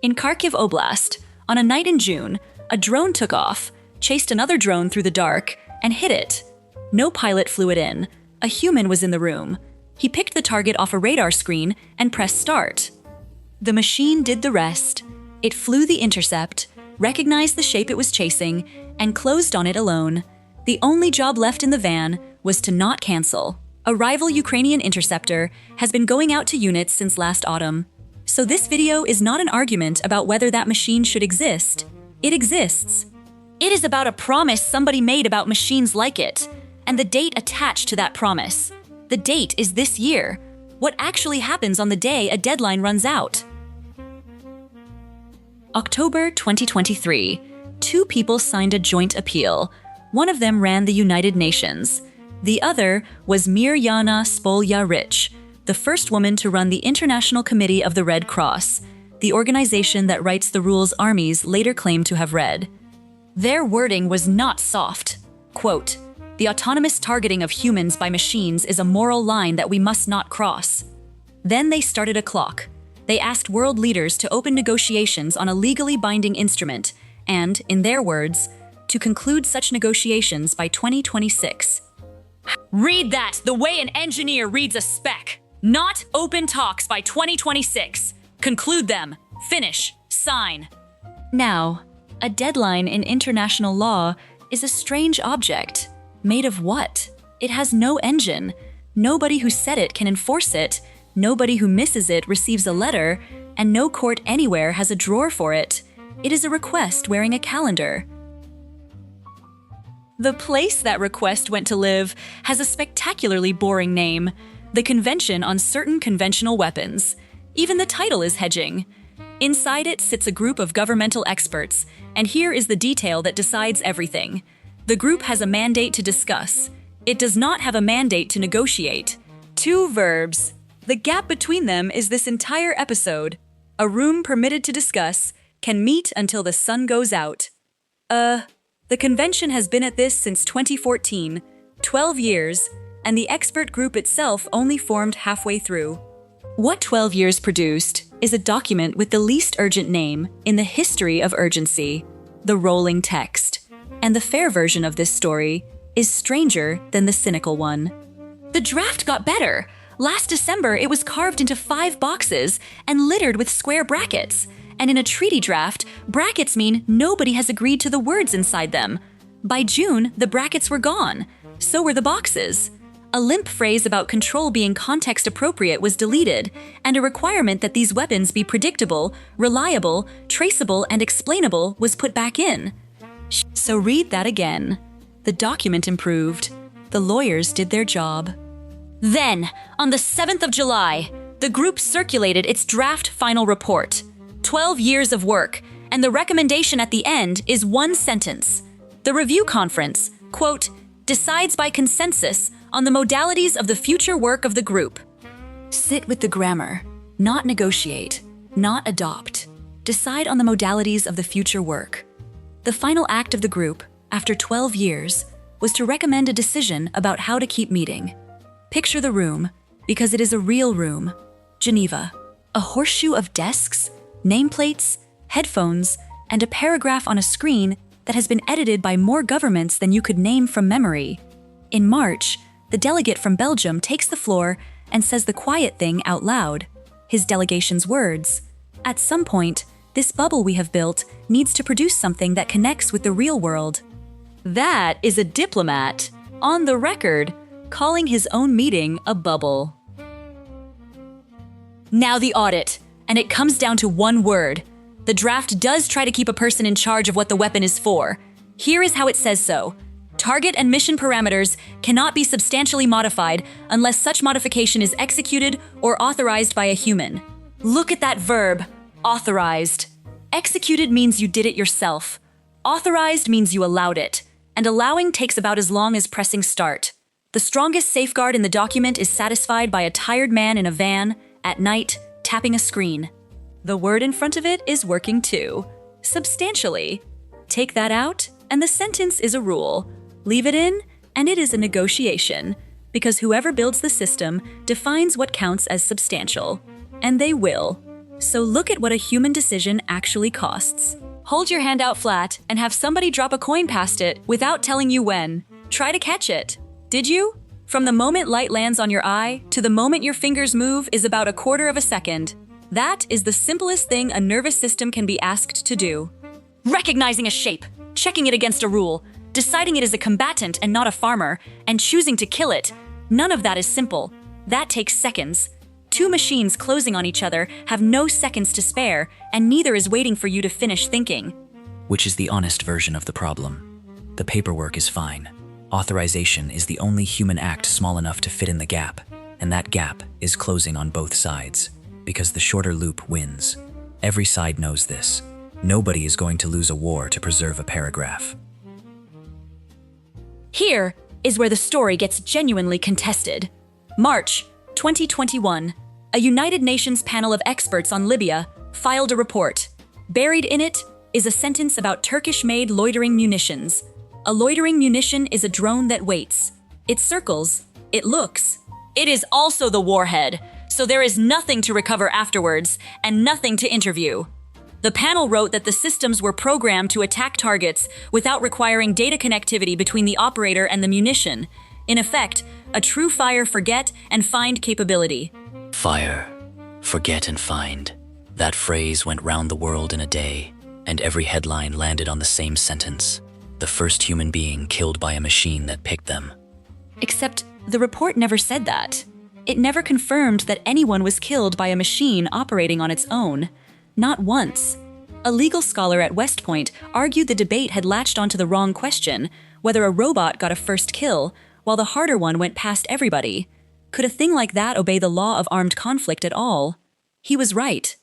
In Kharkiv Oblast, on a night in June, a drone took off, chased another drone through the dark, and hit it. No pilot flew it in. A human was in the room. He picked the target off a radar screen and pressed start. The machine did the rest. It flew the intercept, recognized the shape it was chasing, and closed on it alone. The only job left in the van was to not cancel. A rival Ukrainian interceptor has been going out to units since last autumn. So this video is not an argument about whether that machine should exist. It exists. It is about a promise somebody made about machines like it, and the date attached to that promise. The date is this year. What actually happens on the day a deadline runs out? October 2023. Two people signed a joint appeal. One of them ran the United Nations. The other was Mirjana Spolja-Rich, the first woman to run the International Committee of the Red Cross, the organization that writes the rules armies later claim to have read. Their wording was not soft. Quote, "The autonomous targeting of humans by machines is a moral line that we must not cross." Then they started a clock. They asked world leaders to open negotiations on a legally binding instrument and, in their words, to conclude such negotiations by 2026. Read that the way an engineer reads a spec. Not open talks by 2026. Conclude them. Finish. Sign. Now, a deadline in international law is a strange object. Made of what? It has no engine. Nobody who said it can enforce it. Nobody who misses it receives a letter, and no court anywhere has a drawer for it. It is a request wearing a calendar. The place that request went to live has a spectacularly boring name, the Convention on Certain Conventional Weapons. Even the title is hedging. Inside it sits a group of governmental experts, and here is the detail that decides everything. The group has a mandate to discuss. It does not have a mandate to negotiate. Two verbs. The gap between them is this entire episode. A room permitted to discuss can meet until the sun goes out. The convention has been at this since 2014, 12 years, and the expert group itself only formed halfway through. What 12 years produced is a document with the least urgent name in the history of urgency, the rolling text. And the fair version of this story is stranger than the cynical one. The draft got better. Last December, it was carved into 5 boxes and littered with square brackets. And in a treaty draft, brackets mean nobody has agreed to the words inside them. By June, the brackets were gone. So were the boxes. A limp phrase about control being context appropriate was deleted, and a requirement that these weapons be predictable, reliable, traceable, and explainable was put back in. So read that again. The document improved. The lawyers did their job. Then, on the 7th of July, the group circulated its draft final report. 12 years of work, and the recommendation at the end is one sentence. The review conference, quote, decides by consensus on the modalities of the future work of the group. Sit with the grammar, not negotiate, not adopt. Decide on the modalities of the future work. The final act of the group, after 12 years, was to recommend a decision about how to keep meeting. Picture the room, because it is a real room. Geneva, a horseshoe of desks, nameplates, headphones, and a paragraph on a screen that has been edited by more governments than you could name from memory. In March, the delegate from Belgium takes the floor and says the quiet thing out loud. His delegation's words. At some point, this bubble we have built needs to produce something that connects with the real world. That is a diplomat, on the record, calling his own meeting a bubble. Now the audit, and it comes down to one word. The draft does try to keep a person in charge of what the weapon is for. Here is how it says so. Target and mission parameters cannot be substantially modified unless such modification is executed or authorized by a human. Look at that verb, authorized. Executed means you did it yourself. Authorized means you allowed it, and allowing takes about as long as pressing start. The strongest safeguard in the document is satisfied by a tired man in a van, at night, tapping a screen. The word in front of it is working too. Substantially. Take that out, and the sentence is a rule. Leave it in, and it is a negotiation, because whoever builds the system defines what counts as substantial. And they will. So look at what a human decision actually costs. Hold your hand out flat and have somebody drop a coin past it without telling you when. Try to catch it. Did you? From the moment light lands on your eye to the moment your fingers move is about 1/4 of a second. That is the simplest thing a nervous system can be asked to do. Recognizing a shape, checking it against a rule, deciding it is a combatant and not a farmer, and choosing to kill it. None of that is simple. That takes seconds. Two machines closing on each other have no seconds to spare, and neither is waiting for you to finish thinking. Which is the honest version of the problem. The paperwork is fine. Authorization is the only human act small enough to fit in the gap, and that gap is closing on both sides, because the shorter loop wins. Every side knows this. Nobody is going to lose a war to preserve a paragraph. Here is where the story gets genuinely contested. March 2021, a United Nations panel of experts on Libya filed a report. Buried in it is a sentence about Turkish-made loitering munitions. A loitering munition is a drone that waits. It circles, it looks. It is also the warhead, so there is nothing to recover afterwards and nothing to interview. The panel wrote that the systems were programmed to attack targets without requiring data connectivity between the operator and the munition. In effect, a true fire, forget, and find capability. Fire, forget and find. That phrase went round the world in a day, and every headline landed on the same sentence. The first human being killed by a machine that picked them. Except the report never said that. It never confirmed that anyone was killed by a machine operating on its own. Not once. A legal scholar at West Point argued the debate had latched onto the wrong question, whether a robot got a first kill, while the harder one went past everybody. Could a thing like that obey the law of armed conflict at all? He was right.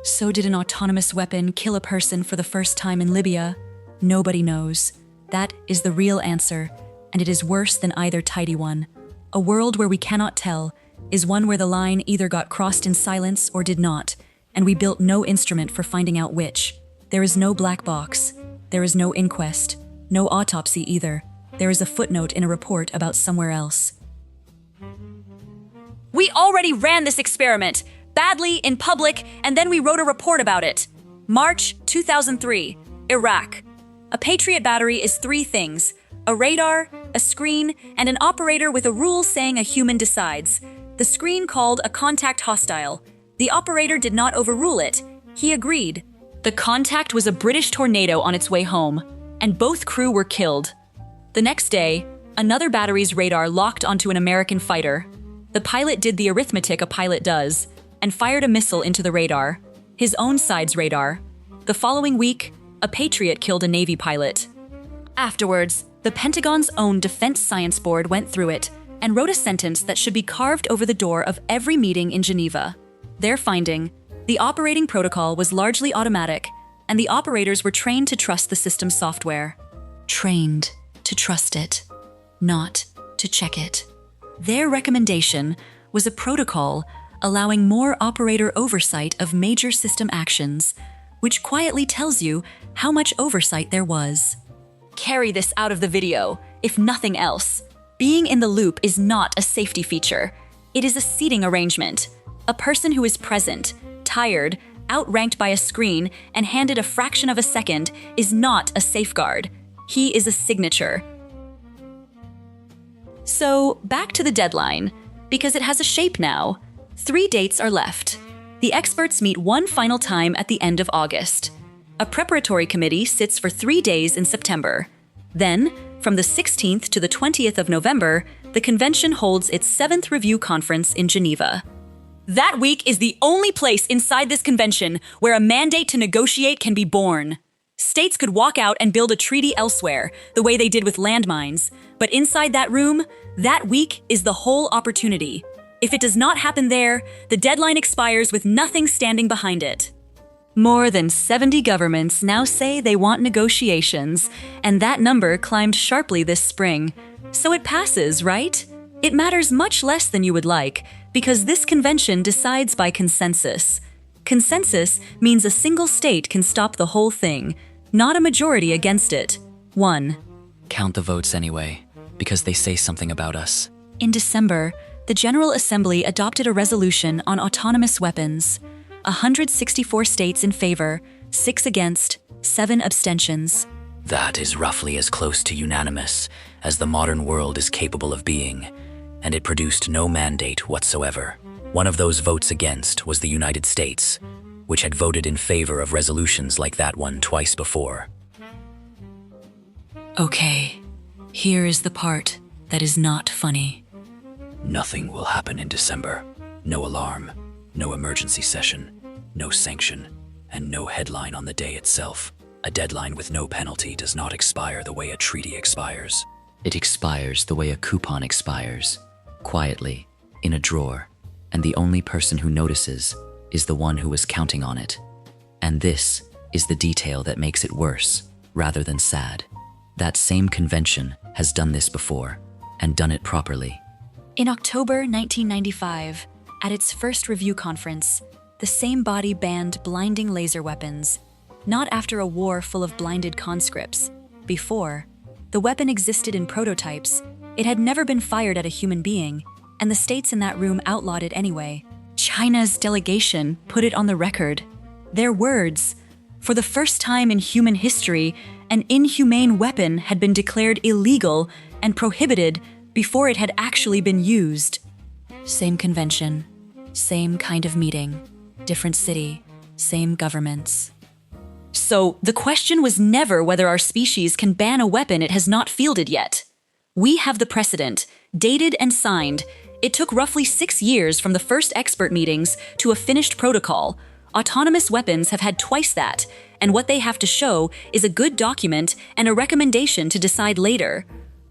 So did an autonomous weapon kill a person for the first time in Libya? Nobody knows. That is the real answer, and it is worse than either tidy one. A world where we cannot tell is one where the line either got crossed in silence or did not, and we built no instrument for finding out which. There is no black box. There is no inquest. No autopsy either. There is a footnote in a report about somewhere else. We already ran this experiment, badly, in public, and then we wrote a report about it. March 2003, Iraq. A Patriot battery is 3 things: a radar, a screen, and an operator with a rule saying a human decides. The screen called a contact hostile. The operator did not overrule it. He agreed. The contact was a British Tornado on its way home, and both crew were killed. The next day, another battery's radar locked onto an American fighter. The pilot did the arithmetic a pilot does, and fired a missile into the radar, his own side's radar. The following week, a Patriot killed a Navy pilot. Afterwards, the Pentagon's own Defense Science Board went through it and wrote a sentence that should be carved over the door of every meeting in Geneva. Their finding: the operating protocol was largely automatic, and the operators were trained to trust the system's software. Trained to trust it, not to check it. Their recommendation was a protocol allowing more operator oversight of major system actions, which quietly tells you how much oversight there was. Carry this out of the video, if nothing else. Being in the loop is not a safety feature. It is a seating arrangement. A person who is present, tired, outranked by a screen, and handed a fraction of a second is not a safeguard. He is a signature. So, back to the deadline, because it has a shape now. 3 dates are left. The experts meet one final time at the end of August. A preparatory committee sits for 3 days in September. Then, from the 16th to the 20th of November, the convention holds its 7th review conference in Geneva. That week is the only place inside this convention where a mandate to negotiate can be born. States could walk out and build a treaty elsewhere, the way they did with landmines. But inside that room, that week is the whole opportunity. If it does not happen there, the deadline expires with nothing standing behind it. More than 70 governments now say they want negotiations, and that number climbed sharply this spring. So it passes, right? It matters much less than you would like, because this convention decides by consensus. Consensus means a single state can stop the whole thing, not a majority against it. 1. Count the votes anyway, because they say something about us. In December, the General Assembly adopted a resolution on autonomous weapons. 164 states in favor, 6 against, 7 abstentions. That is roughly as close to unanimous as the modern world is capable of being, and it produced no mandate whatsoever. One of those votes against was the United States, which had voted in favor of resolutions like that one twice before. Okay, here is the part that is not funny. Nothing will happen in December. No alarm, no emergency session, no sanction, and no headline on the day itself. A deadline with no penalty does not expire the way a treaty expires. It expires the way a coupon expires, quietly, in a drawer, and the only person who notices is the one who was counting on it. And this is the detail that makes it worse, rather than sad. That same convention has done this before, and done it properly. In October 1995, at its first review conference, the same body banned blinding laser weapons, not after a war full of blinded conscripts. Before, the weapon existed in prototypes, it had never been fired at a human being, and the states in that room outlawed it anyway. China's delegation put it on the record. Their words, for the first time in human history, an inhumane weapon had been declared illegal and prohibited before it had actually been used. Same convention, same kind of meeting, different city, same governments. So the question was never whether our species can ban a weapon it has not fielded yet. We have the precedent, dated and signed. It took roughly 6 years from the first expert meetings to a finished protocol. Autonomous weapons have had twice that, and what they have to show is a good document and a recommendation to decide later.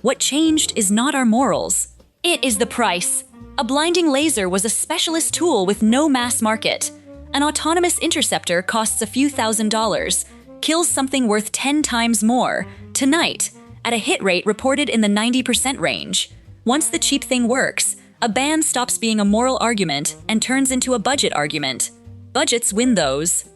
What changed is not our morals. It is the price. A blinding laser was a specialist tool with no mass market. An autonomous interceptor costs a few $1,000s, kills something worth 10 times more, tonight, at a hit rate reported in the 90% range. Once the cheap thing works, a ban stops being a moral argument and turns into a budget argument. Budgets win those.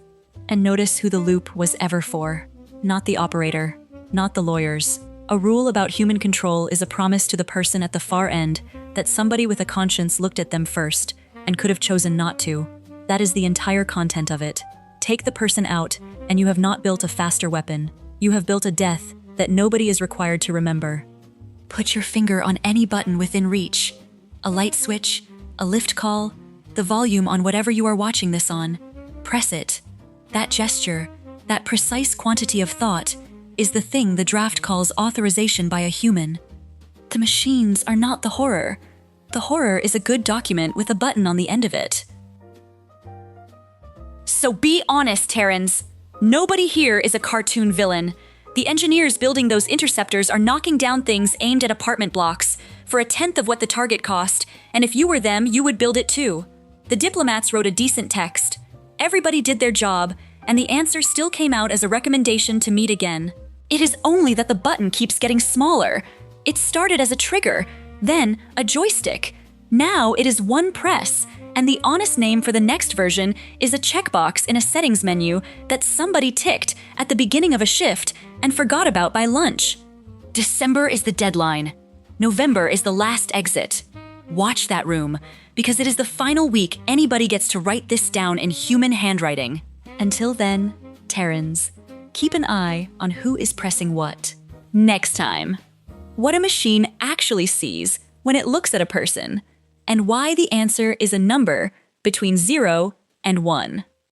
And notice who the loop was ever for. Not the operator, not the lawyers. A rule about human control is a promise to the person at the far end that somebody with a conscience looked at them first and could have chosen not to. That is the entire content of it. Take the person out, and you have not built a faster weapon. You have built a death that nobody is required to remember. Put your finger on any button within reach. A light switch, a lift call, the volume on whatever you are watching this on. Press it. That gesture, that precise quantity of thought, is the thing the draft calls authorization by a human. The machines are not the horror. The horror is a good document with a button on the end of it. So be honest, Terrans. Nobody here is a cartoon villain. The engineers building those interceptors are knocking down things aimed at apartment blocks for a tenth of what the target cost, and if you were them, you would build it too. The diplomats wrote a decent text. Everybody did their job, and the answer still came out as a recommendation to meet again. It is only that the button keeps getting smaller. It started as a trigger, then a joystick. Now it is one press, and the honest name for the next version is a checkbox in a settings menu that somebody ticked at the beginning of a shift and forgot about by lunch. December is the deadline. November is the last exit. Watch that room, because it is the final week anybody gets to write this down in human handwriting. Until then, Terrans, keep an eye on who is pressing what. Next time, what a machine actually sees when it looks at a person, and why the answer is a number between 0 and 1.